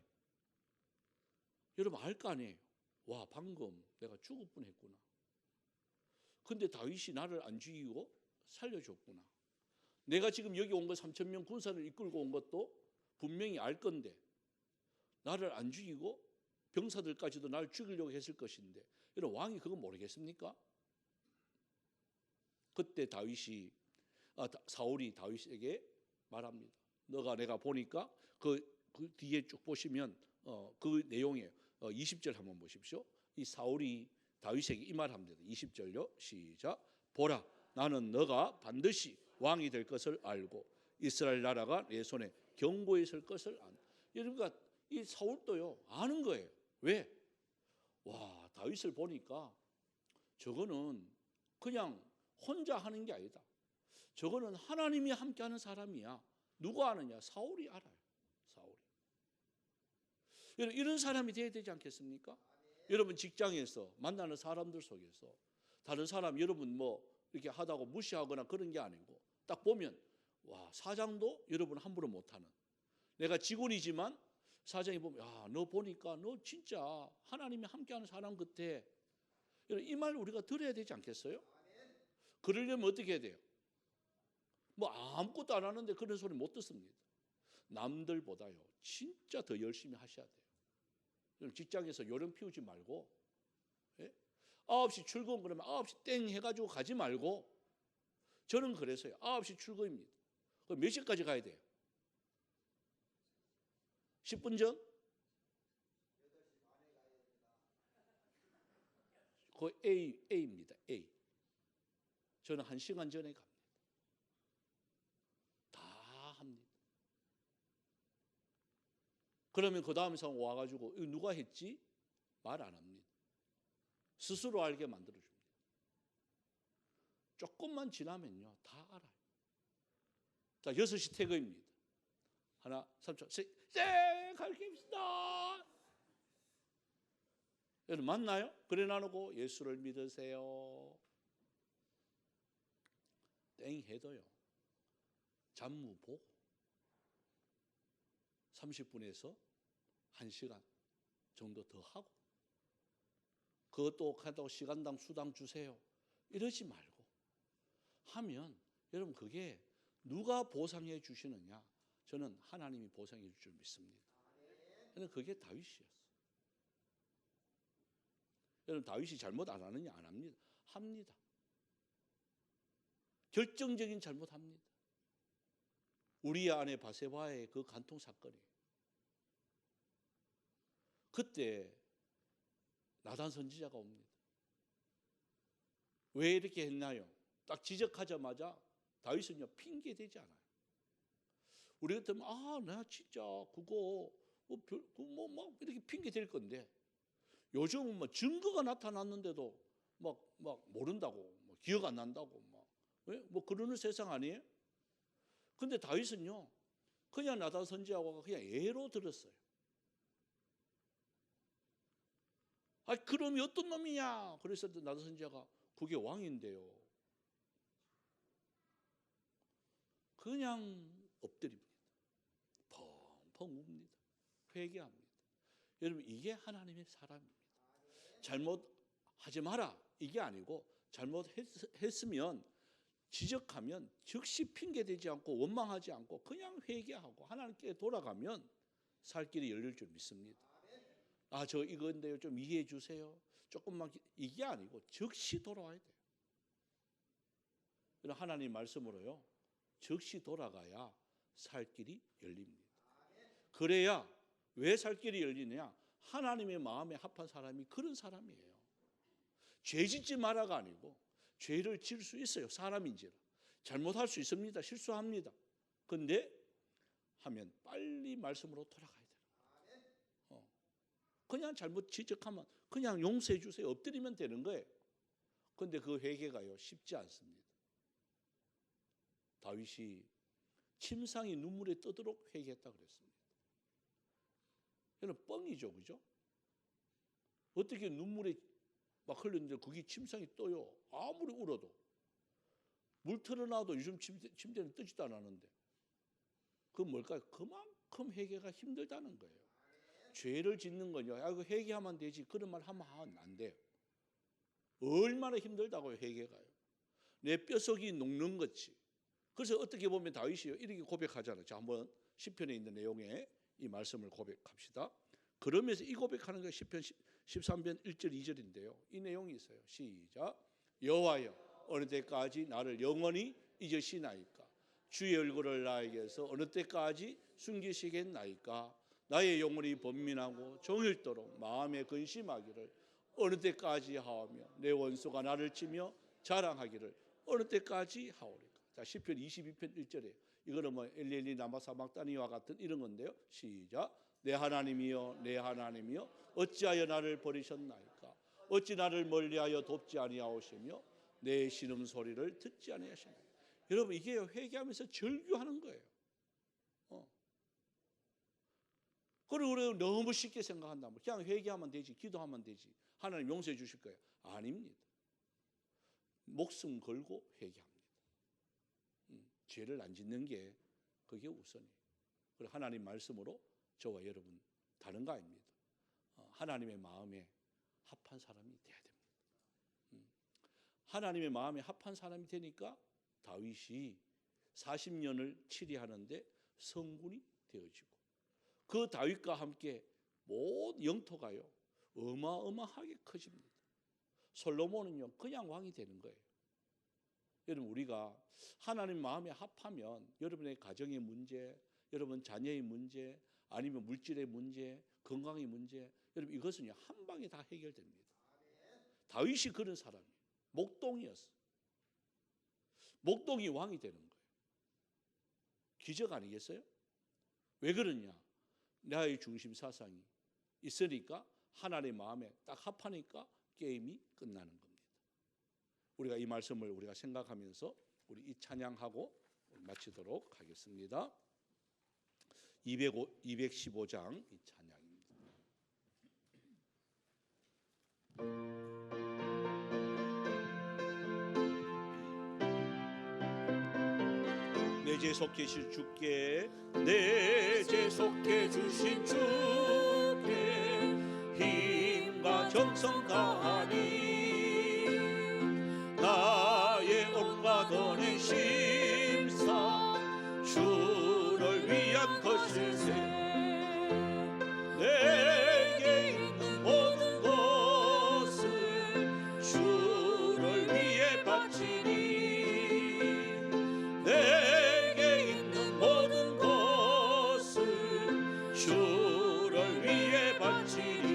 여러분 알 거 아니에요. 와, 방금 내가 죽을 뻔했구나. 근데 다윗이 나를 안 죽이고 살려줬구나. 내가 지금 여기 온 거 3천 명 군사를 이끌고 온 것도 분명히 알 건데 나를 안 죽이고 병사들까지도 나를 죽이려고 했을 것인데 여러분 왕이 그거 모르겠습니까? 그때 사울이 다윗에게 말합니다. 너가 내가 보니까 그 뒤에 쭉 보시면 그 내용에 20절 한번 보십시오. 이 사울이 다윗에게 이 말합니다. 20절요. 시작. 보라, 나는 너가 반드시 왕이 될 것을 알고 이스라엘 나라가 내 손에 견고히 있을 것을 안다. 그러니까 이 사울도요 아는 거예요. 왜? 와, 다윗을 보니까 저거는 그냥 혼자 하는 게 아니다. 저거는 하나님이 함께하는 사람이야. 누가 아느냐? 사울이 알아요. 사울이. 이런 사람이 돼야 되지 않겠습니까? 여러분 직장에서 만나는 사람들 속에서 다른 사람 여러분 뭐 이렇게 하다고 무시하거나 그런 게 아니고 딱 보면 와, 사장도 여러분 함부로 못하는, 내가 직원이지만 사장이 보면 야, 너 보니까 너 진짜 하나님이 함께하는 사람 같아. 이 말 우리가 들어야 되지 않겠어요? 그러려면 어떻게 해야 돼요? 뭐 아무것도 안 하는데 그런 소리 못 듣습니다. 남들보다요 진짜 더 열심히 하셔야 돼요. 직장에서 요령 피우지 말고 9시 출근 그러면 9시 땡 해가지고 가지 말고, 저는 그래서요 9시 출근입니다. 그럼 몇 시까지 가야 돼요? 10분 전? 그 A입니다. A. 저는 1시간 전에 갑니다. 다 합니다. 그러면 그 다음 상황 와가지고 이거 누가 했지? 말 안 합니다. 스스로 알게 만들어줍니다. 조금만 지나면요 다 알아요. 자, 6시 퇴근입니다. 하나, 3초, 셋, 가르칩시다. 여러분 맞나요? 그래 나누고 예수를 믿으세요. 땡 해도요 잡무 보고 30분에서 1시간 정도 더 하고, 그것도 한다고 시간당 수당 주세요 이러지 말고 하면 여러분 그게 누가 보상해 주시느냐? 저는 하나님이 보상해 줄 줄 믿습니다. 저는 그게 다윗이었어요. 여러분 다윗이 잘못 안 하느냐? 안 합니다. 합니다. 결정적인 잘못합니다. 우리 아내 바세바의 그 간통 사건이에요. 그때 나단 선지자가 옵니다. 왜 이렇게 했나요? 딱 지적하자마자 다윗은요 핑계 대지 않아요. 우리 같으면 나 진짜 그거 막 이렇게 핑계 댈 건데, 요즘은 뭐 증거가 나타났는데도 막 모른다고, 뭐 기억 안 난다고 뭐 그러는 세상 아니에요? 근데 다윗은요 그냥 나단 선지자가 그냥 예로 들었어요. 그럼이 어떤 놈이냐? 그래서 나단 선지자가 그게 왕인데요. 그냥 엎드립니다. 펑펑 웁니다. 회개합니다. 여러분 이게 하나님의 사람입니다. 잘못하지 마라 이게 아니고, 잘못했으면 지적하면 즉시 핑계대지 않고 원망하지 않고 그냥 회개하고 하나님께 돌아가면 살 길이 열릴 줄 믿습니다. 저 이건데요 좀 이해해 주세요. 조금만 이게 아니고 즉시 돌아와야 돼요. 하나님 말씀으로요 즉시 돌아가야 살 길이 열립니다. 그래야 왜 살 길이 열리느냐? 하나님의 마음에 합한 사람이 그런 사람이에요. 죄 짓지 마라가 아니고 죄를 지을 수 있어요. 사람인지라 잘못할 수 있습니다. 실수합니다. 근데 하면 빨리 말씀으로 돌아가야 돼요. 그냥 잘못 지적하면 그냥 용서해 주세요 엎드리면 되는 거예요. 근데 그 회개가요 쉽지 않습니다. 다윗이 침상이 눈물에 떠도록 회개했다 그랬습니다. 여러분 뻥이죠, 그죠? 어떻게 눈물이 막 흘렸는데 그게 침상이 떠요? 아무리 울어도. 물 틀어놔도 요즘 침대는 뜨지도 않았는데. 그건 뭘까요? 그만큼 회개가 힘들다는 거예요. 죄를 짓는 거냐? 이거 회개하면 되지. 그런 말 하면 안 돼요. 얼마나 힘들다고요, 회개가요. 내 뼈속이 녹는 것이. 그래서 어떻게 보면 다윗이 이렇게 고백하잖아요. 자, 한번 시편에 있는 내용에 이 말씀을 고백합시다. 그러면서 이 고백하는 게 시편 13편 1절 2절인데요. 이 내용이 있어요. 시작. 여호와여 어느 때까지 나를 영원히 잊으시나이까? 주의 얼굴을 나에게서 어느 때까지 숨기시겠나이까? 나의 영혼이 번민하고 종일토록 마음에 근심하기를 어느 때까지 하오며 내 원수가 나를 치며 자랑하기를 어느 때까지 하오리까? 자, 시편 22편 1절에 이거는 뭐 엘리엘리 라마 사박다니와 같은 이런 건데요. 시작. 내 하나님이여 내 하나님이여 어찌하여 나를 버리셨나이까? 어찌 나를 멀리하여 돕지 아니하오시며 내 신음소리를 듣지 아니하시나이까? 여러분, 이게 회개하면서 절규하는 거예요. 그리고 우리가 너무 쉽게 생각한다면 그냥 회개하면 되지, 기도하면 되지, 하나님 용서해 주실 거예요. 아닙니다. 목숨 걸고 회개합니다. 죄를 안 짓는 게 그게 우선이에요. 그리고 하나님 말씀으로 저와 여러분 다른 거 아닙니다. 하나님의 마음에 합한 사람이 돼야 됩니다. 하나님의 마음에 합한 사람이 되니까 다윗이 40년을 치리하는데 성군이 되어지고 그 다윗과 함께 모든 영토가요 어마어마하게 커집니다. 솔로몬은요 그냥 왕이 되는 거예요. 여러분, 우리가 하나님 마음에 합하면 여러분의 가정의 문제, 여러분 자녀의 문제, 아니면 물질의 문제, 건강의 문제, 여러분 이것은요 한 방에 다 해결됩니다. 다윗이 그런 사람이에요. 목동이었어요. 목동이 왕이 되는 거예요. 기적 아니겠어요? 왜 그러냐? 나의 중심 사상이 있으니까 하나님의 마음에 딱 합하니까 게임이 끝나는 겁니다. 우리가 이 말씀을 우리가 생각하면서 우리 이 찬양하고 마치도록 하겠습니다. 215장 이 찬양입니다. 내 죄 속해 주신 주께, 내 죄 속해 주신 주께 힘과 정성 다하니 나의 온갖 언의 심사 주를 위한 것일세. 내게 있는 모든 것을 주를 위해 바치니 내게 있는 모든 것을 주를 위해 바치니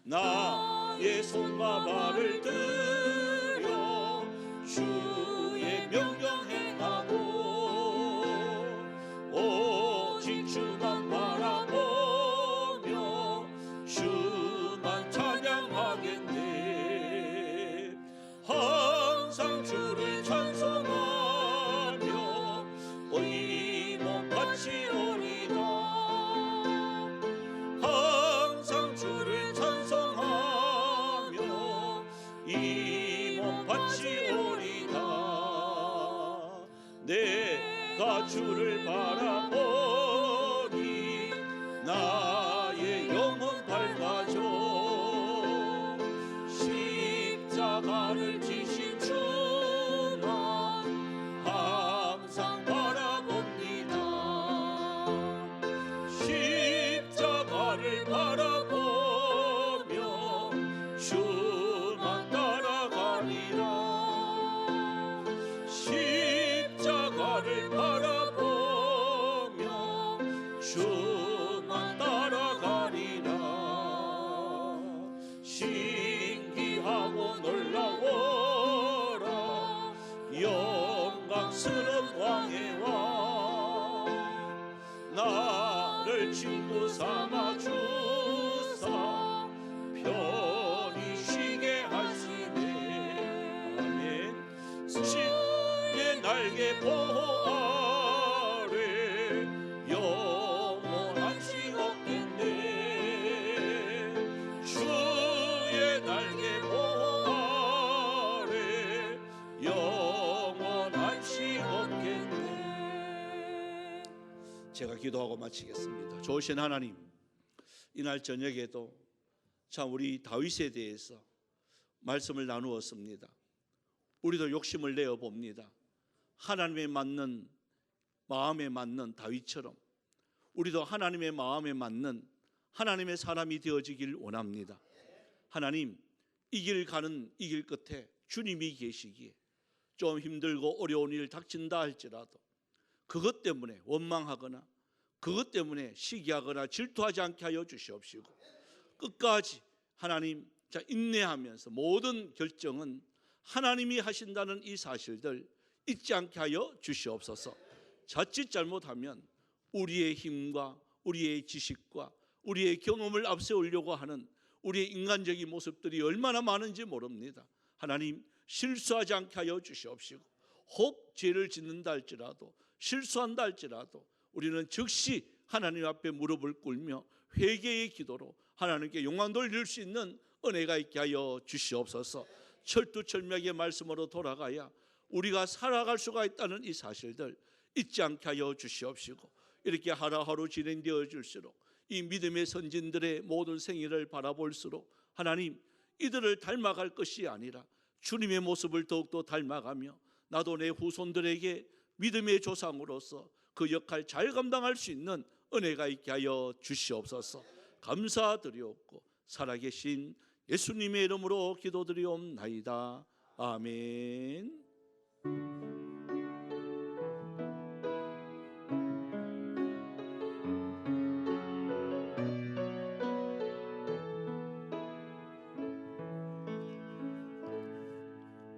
나의 손과 발을 들여 주의 명령 행하고 오직 주만 바라보며 주만 찬양하겠네. 항상 주를 찬송하며 이 몸 바치오리다. 항상 주를 찬송하며 이 몸 바치오리다. 내가 주를 바라보니 나의 영혼 밝아져. 십자가를 지신 주만 항상 바라봅니다. 십자가를 바라보며 주만 따라가리라. 십자가를 바라보며 주만 따라가리라. 신기하고 놀라워라 영광스러운 왕의 왕. 나를 친구 삼아 주사 편히 쉬게 하시네. 아멘. 주의 날개 보호 아래 영원한 쉼 얻겠네. 주의 날개 보호 아래 영원한 쉼 얻겠네. 제가 기도하고 마치겠습니다. 좋으신 하나님, 이날 저녁에도 참 우리 다윗에 대해서 말씀을 나누었습니다. 우리도 욕심을 내어 봅니다. 하나님의 맞는 마음에 맞는 다윗처럼 우리도 하나님의 마음에 맞는 하나님의 사람이 되어지길 원합니다. 하나님, 이 길 가는 이 길 끝에 주님이 계시기에 좀 힘들고 어려운 일 닥친다 할지라도 그것 때문에 원망하거나 그것 때문에 시기하거나 질투하지 않게 하여 주시옵시고 끝까지 하나님 인내하면서 모든 결정은 하나님이 하신다는 이 사실들 잊지 않게 하여 주시옵소서. 자칫 잘못하면 우리의 힘과 우리의 지식과 우리의 경험을 앞세우려고 하는 우리의 인간적인 모습들이 얼마나 많은지 모릅니다. 하나님, 실수하지 않게 하여 주시옵시고 혹 죄를 짓는다 할지라도 실수한다 할지라도 우리는 즉시 하나님 앞에 무릎을 꿇며 회개의 기도로 하나님께 영광 돌릴 수 있는 은혜가 있게 하여 주시옵소서. 철두철미하게 말씀으로 돌아가야 우리가 살아갈 수가 있다는 이 사실들 잊지 않게 하여 주시옵시고 이렇게 하루하루 진행되어 줄수록 이 믿음의 선진들의 모든 생애를 바라볼수록 하나님, 이들을 닮아갈 것이 아니라 주님의 모습을 더욱더 닮아가며 나도 내 후손들에게 믿음의 조상으로서 그 역할 잘 감당할 수 있는 은혜가 있게 하여 주시옵소서. 감사드리옵고 살아계신 예수님의 이름으로 기도드리옵나이다. 아멘.